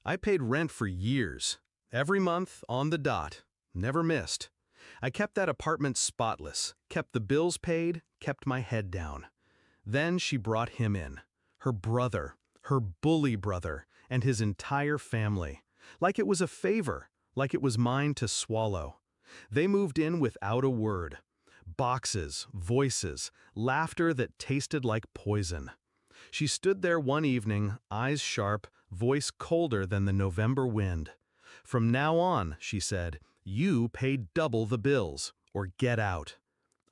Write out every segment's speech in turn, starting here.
I paid rent for years. Every month, on the dot. Never missed. I kept that apartment spotless, kept the bills paid, kept my head down. Then she brought him in. Her brother, her bully brother, and his entire family. Like it was a favor, like it was mine to swallow. They moved in without a word. Boxes, voices, laughter that tasted like poison. She stood there one evening, eyes sharp, voice colder than the November wind. "From now on," she said, "you pay double the bills, or get out."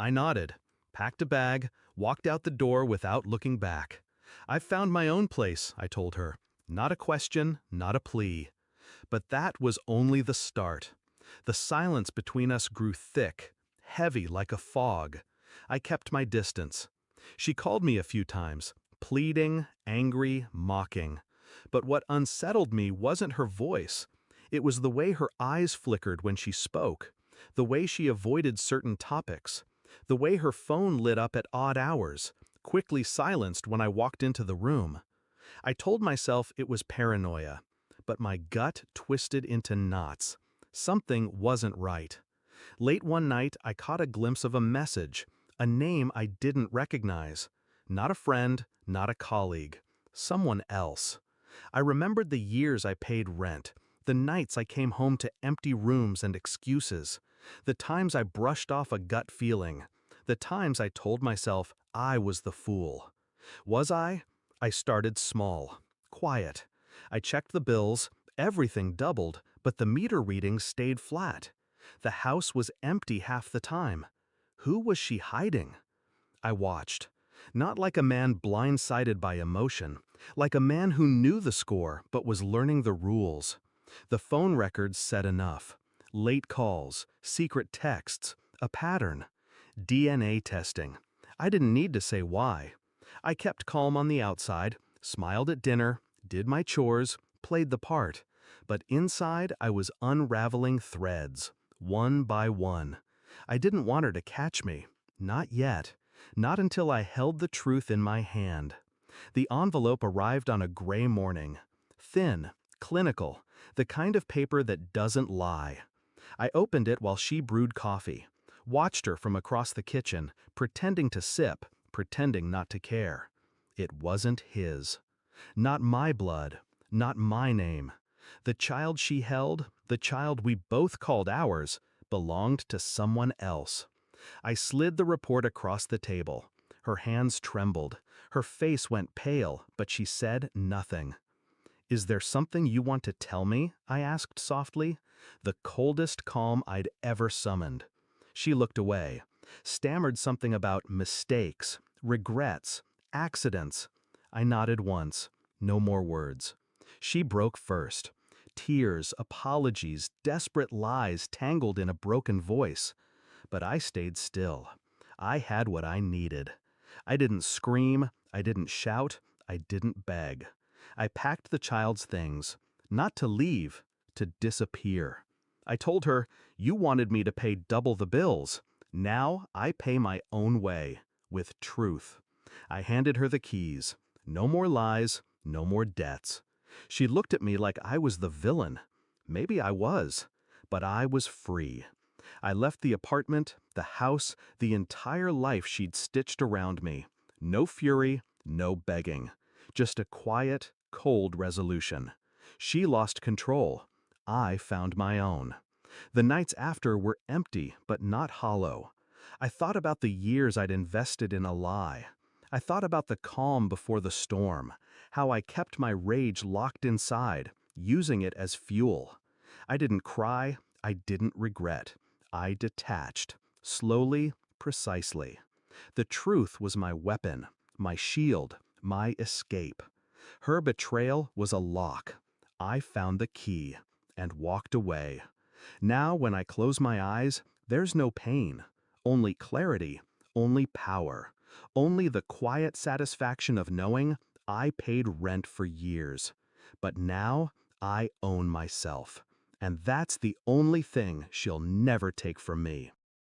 I nodded, packed a bag, walked out the door without looking back. "I've found my own place," I told her. Not a question, not a plea. But that was only the start. The silence between us grew thick, heavy like a fog. I kept my distance. She called me a few times, pleading, angry, mocking. But what unsettled me wasn't her voice. It was the way her eyes flickered when she spoke, the way she avoided certain topics, the way her phone lit up at odd hours, quickly silenced when I walked into the room. I told myself it was paranoia, but my gut twisted into knots. Something wasn't right. Late one night, I caught a glimpse of a message, a name I didn't recognize. Not a friend, not a colleague. Someone else. I remembered the years I paid rent, the nights I came home to empty rooms and excuses, the times I brushed off a gut feeling, the times I told myself I was the fool. Was I? I started small, quiet. I checked the bills, everything doubled, but the meter readings stayed flat. The house was empty half the time. Who was she hiding? I watched. Not like a man blindsided by emotion, like a man who knew the score but was learning the rules. The phone records said enough. Late calls, secret texts, a pattern. DNA testing. I didn't need to say why. I kept calm on the outside, smiled at dinner, did my chores, played the part. But inside I was unraveling threads, one by one. I didn't want her to catch me. Not yet. Not until I held the truth in my hand. The envelope arrived on a gray morning. Thin, clinical, the kind of paper that doesn't lie. I opened it while she brewed coffee, watched her from across the kitchen, pretending to sip, pretending not to care. It wasn't his. Not my blood, not my name. The child she held, the child we both called ours, belonged to someone else. I slid the report across the table. Her hands trembled. Her face went pale, but she said nothing. "Is there something you want to tell me?" I asked softly, the coldest calm I'd ever summoned. She looked away, stammered something about mistakes, regrets, accidents. I nodded once. No more words. She broke first. Tears, apologies, desperate lies tangled in a broken voice. But I stayed still. I had what I needed. I didn't scream, I didn't shout, I didn't beg. I packed the child's things, not to leave, to disappear. I told her, "You wanted me to pay double the bills. Now I pay my own way, with truth." I handed her the keys. No more lies, no more debts. She looked at me like I was the villain. Maybe I was, but I was free. I left the apartment, the house, the entire life she'd stitched around me. No fury, no begging. Just a quiet, cold resolution. She lost control. I found my own. The nights after were empty, but not hollow. I thought about the years I'd invested in a lie. I thought about the calm before the storm, how I kept my rage locked inside, using it as fuel. I didn't cry, I didn't regret. I detached, slowly, precisely. The truth was my weapon, my shield, my escape. Her betrayal was a lock. I found the key and walked away. Now when I close my eyes, there's no pain, only clarity, only power, only the quiet satisfaction of knowing I paid rent for years. But now I own myself, and that's the only thing she'll never take from me.